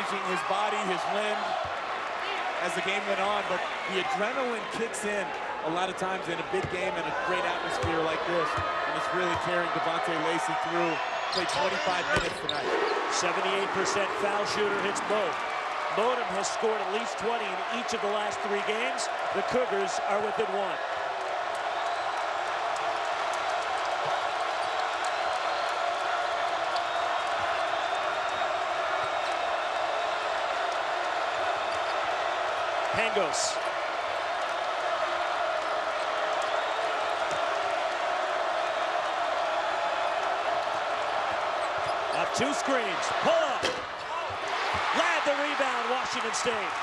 changing his body, his wind as the game went on, but the adrenaline kicks in a lot of times in a big game and a great atmosphere like this, and it's really carrying Devontae Lacey through. Played 25 minutes tonight. 78% foul shooter, hits both. Modem has scored at least 20 in each of the last 3 games. The Cougars are within 1. Pangos. Up 2 screens, pull up. Lad the rebound, Washington State.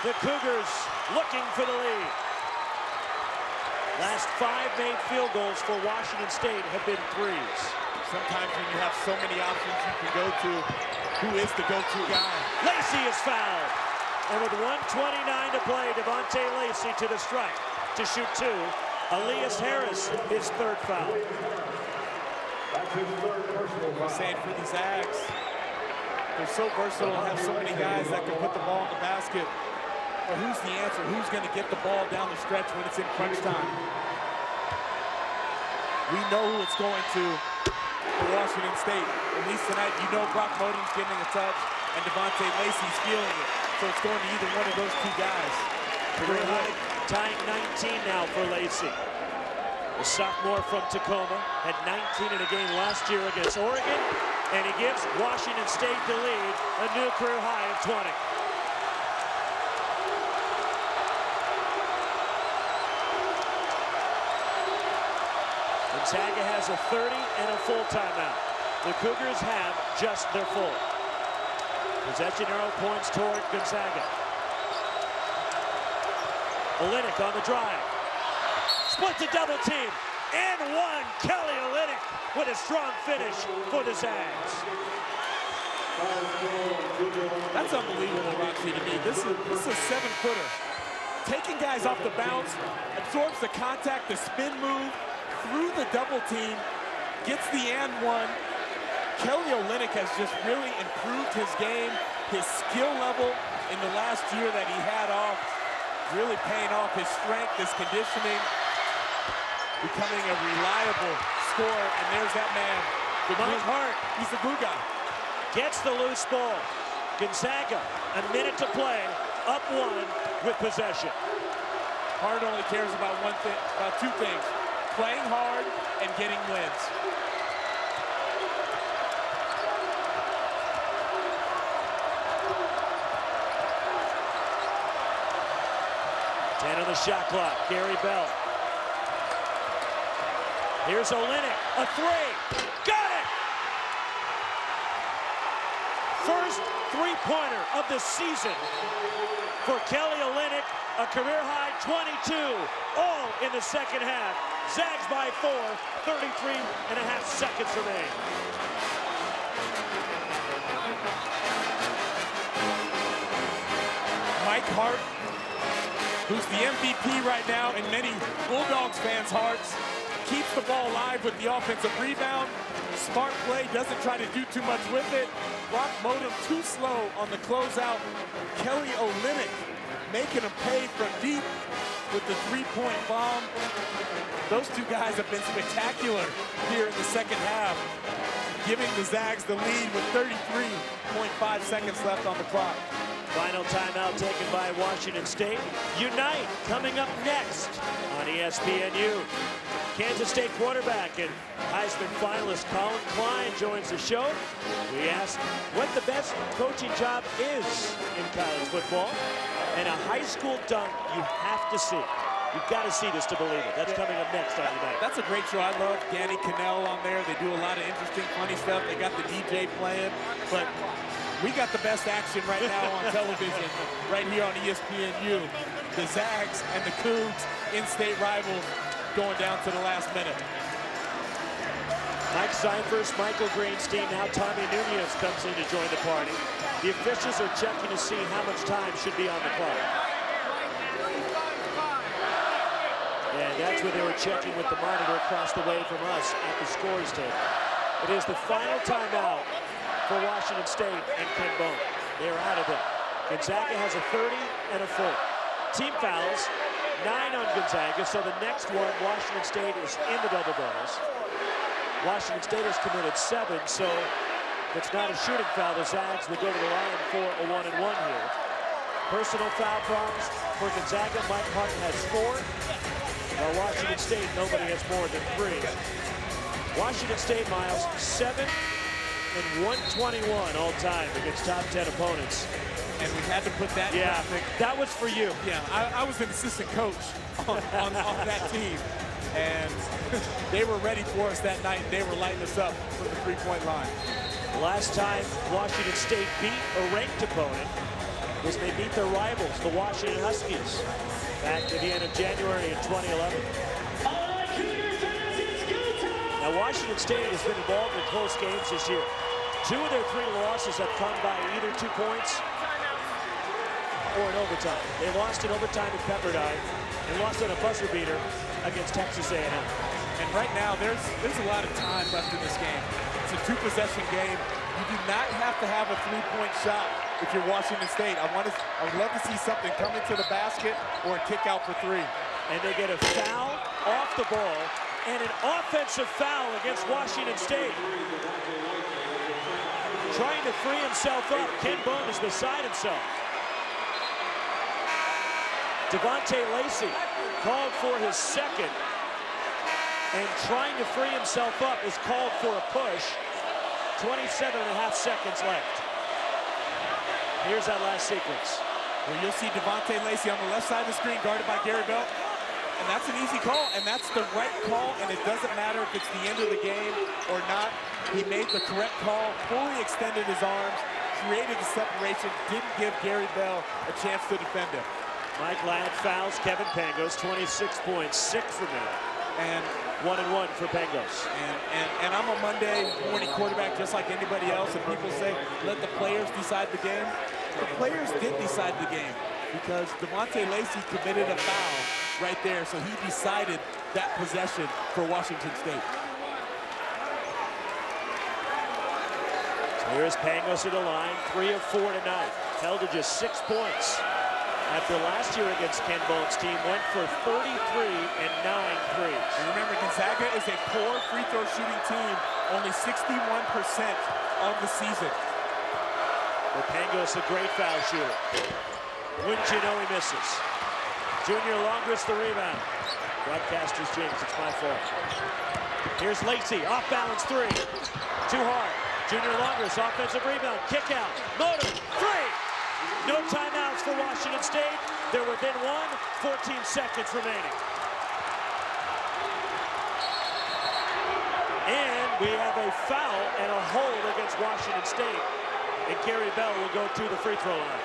The Cougars looking for the lead. Last 5 made field goals for Washington State have been threes. Sometimes when you have so many options you can go to, who is the go-to guy? Lacey is fouled. And with 1:29 to play, Devontae Lacey to the strike to shoot 2. Elias Harris, his 3rd foul. I'm saying for the Zags, they're so versatile and have so many guys that can put the ball in the basket. But who's the answer? Who's going to get the ball down the stretch when it's in crunch time? We know who it's going to for Washington State. At least tonight, you know Brock Modem's getting a touch and Devontae Lacey's feeling it. So it's going to either one of those 2 guys. Career high, tying 19 now for Lacey. The sophomore from Tacoma had 19 in a game last year against Oregon, and he gives Washington State the lead, a new career high of 20. Gonzaga has a 30 and a full timeout. The Cougars have just their full. Possession arrow points toward Gonzaga. Olynyk on the drive. Splits a double team. And 1. Kelly Olynyk with a strong finish for the Zags. That's unbelievable, Roxy, to me. This is a 7-footer. Taking guys off the bounce, absorbs the contact, the spin move, through the double team, gets the and 1. Kelly Olynyk has just really improved his game, his skill level in the last year that he had off, really paying off his strength, his conditioning, becoming a reliable scorer. And there's that man, the Mike Hart. He's the glue guy. Gets the loose ball. Gonzaga, a minute to play, up 1 with possession. Hart only cares about one thing, about 2 things: playing hard and getting wins. On the shot clock, Gary Bell. Here's Olynyk, a 3. Got it! First 3-pointer of the season for Kelly Olynyk, a career-high 22, all in the second half. Zags by 4, 33.5 seconds remain. Mike Hart, who's the MVP right now in many Bulldogs fans' hearts, keeps the ball alive with the offensive rebound. Smart play, doesn't try to do too much with it. Brock Modem too slow on the closeout. Kelly Olynyk making him pay from deep with the 3-point bomb. Those 2 guys have been spectacular here in the second half, giving the Zags the lead with 33.5 seconds left on the clock. Final timeout taken by Washington State. Unite coming up next on ESPNU. Kansas State quarterback and Heisman finalist Colin Klein joins the show. We ask what the best coaching job is in college football, and a high school dunk you have to see. You've got to see this to believe it. That's coming up next on Unite. That's a great show. I love Danny Cannell on there. They do a lot of interesting, funny stuff. They got the DJ playing, but we got the best action right now on television, right here on ESPNU. The Zags and the Cougs, in-state rivals, going down to the last minute. Mike Seifers, Michael Greenstein, now Tommy Nunez comes in to join the party. The officials are checking to see how much time should be on the clock. And that's what they were checking with the monitor across the way from us at the scores table. It is the final timeout for Washington State and Ken Bone. They're out of it. Gonzaga has a 30 and a 40. Team fouls, 9 on Gonzaga, so the next one, Washington State is in the double bonus. Washington State has committed 7, so if it's not a shooting foul, the Zags will go to the line for a 1-and-1 here. Personal foul problems for Gonzaga. Mike Martin has 4. While Washington State, nobody has more than 3. Washington State, Miles, 7 and 121 all time against top 10 opponents. And we had to put that graphic. That was for you. Yeah, I was an assistant coach on that team. And they were ready for us that night, and they were lighting us up from the three-point line. Last time Washington State beat a ranked opponent was they beat their rivals, the Washington Huskies, back at the end of January in 2011. Now, Washington State has been involved in close games this year. 2 of their 3 losses have come by either 2 points or in overtime. They lost in overtime at Pepperdine and lost on a buzzer beater against Texas A&M. And right now, there's a lot of time left in this game. It's a 2-possession game. You do not have to have a 3-point shot if you're Washington State. I would love to see something come into the basket or a kick out for 3. And they get a foul off the ball and an offensive foul against Washington State. Trying to free himself up. Ken Bone is beside himself. Devontae Lacey called for his second, and trying to free himself up is called for a push. 27.5 seconds left. Here's that last sequence. Well, you'll see Devontae Lacey on the left side of the screen, guarded by Gary Bell. And that's an easy call, and that's the right call, and it doesn't matter if it's the end of the game or not. He made the correct call, fully extended his arms, created the separation, didn't give Gary Bell a chance to defend him. Mike Ladd fouls Kevin Pangos, 26 points, 6 remaining. And 1-and-1 for Pangos. And I'm a Monday morning quarterback just like anybody else, and people say, let the players decide the game. The players did decide the game because Devontae Lacey committed a foul right there, so he decided that possession for Washington State. So here's Pangos at the line, 3 of 4 tonight, held to just 6 points. After last year against Ken Bone's team, went for 33 and 9 threes. And remember, Gonzaga is a poor free throw shooting team, only 61% on the season. But Pangos a great foul shooter. Wouldn't you know he misses? Junior Longrus the rebound. Broadcaster's jinx, it's my fault. Here's Lacey, off balance 3. Too hard. Junior Longrus, offensive rebound, kick out. Motor, 3. No timeouts for Washington State. They're within 14 seconds remaining. And we have a foul and a hold against Washington State. And Gary Bell will go to the free throw line.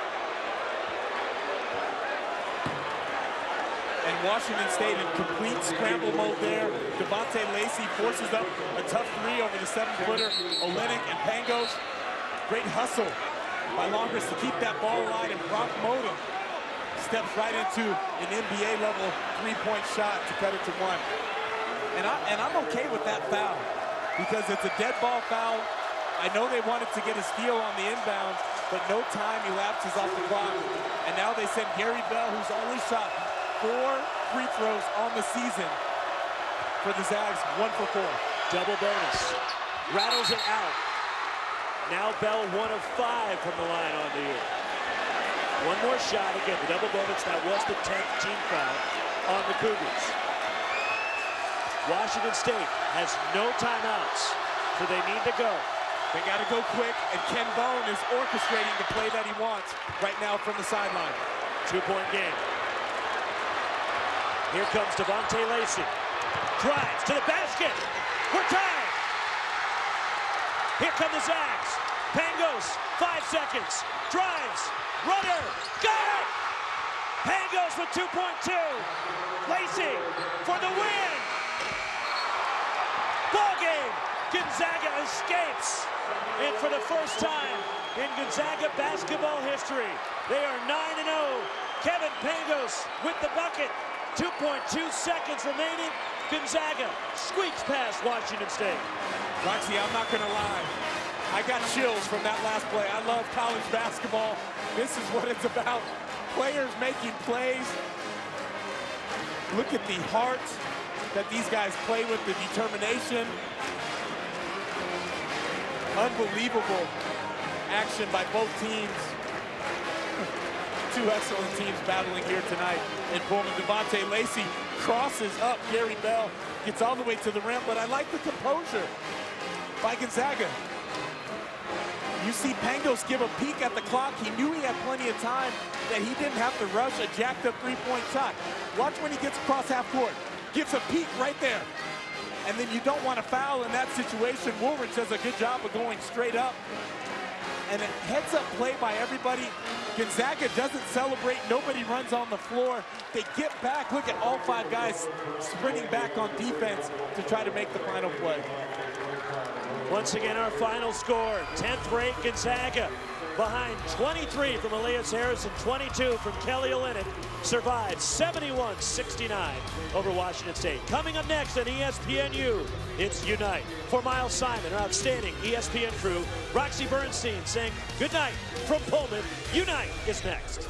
And Washington State in complete scramble mode there. Devontae Lacey forces up a tough 3 over the 7-footer. Olenek and Pangos. Great hustle by Longrus to keep that ball alive, and Brock Moden steps right into an NBA-level 3-point shot to cut it to 1. And I'm okay with that foul because it's a dead ball foul. I know they wanted to get a steal on the inbound, but no time elapses off the clock. And now they send Gary Bell, who's only shot 4 free throws on the season for the Zags, 1 for 4. Double bonus. Rattles it out. Now Bell 1 of 5 from the line on the year. One more shot again. The double bonus, that was the 10th team foul on the Cougars. Washington State has no timeouts, so they need to go. They got to go quick, and Ken Bone is orchestrating the play that he wants right now from the sideline. 2-point game. Here comes Devontae Lacey. Drives to the basket. We're tied. Here come the Zags. Pangos, 5 seconds. Drives. Runner. Got it! Pangos with 2.2. Lacey for the win. Ball game. Gonzaga escapes. And for the first time in Gonzaga basketball history, they are 9-0. Kevin Pangos with the bucket. 2.2 seconds remaining. Gonzaga squeaks past Washington State. Roxy, I'm not going to lie. I got chills from that last play. I love college basketball. This is what it's about. Players making plays. Look at the heart that these guys play with, the determination. Unbelievable action by both teams. Two excellent teams battling here tonight in Pullman. Devontae Lacey crosses up Gary Bell, gets all the way to the rim, but I like the composure by Gonzaga. You see Pangos give a peek at the clock. He knew he had plenty of time, that he didn't have to rush a jacked up three-point shot. Watch when he gets across half court. Gives a peek right there. And then you don't want to foul in that situation. Woolridge does a good job of going straight up. And a heads-up play by everybody. Gonzaga doesn't celebrate. Nobody runs on the floor. They get back. Look at all five guys sprinting back on defense to try to make the final play. Once again, our final score, 10th rate Gonzaga, behind 23 from Elias Harris and 22 from Kelly Olynyk, survived 71-69 over Washington State. Coming up next on ESPNU, it's Unite. For Miles Simon, our outstanding ESPN crew, Roxy Bernstein saying good night from Pullman. Unite is next.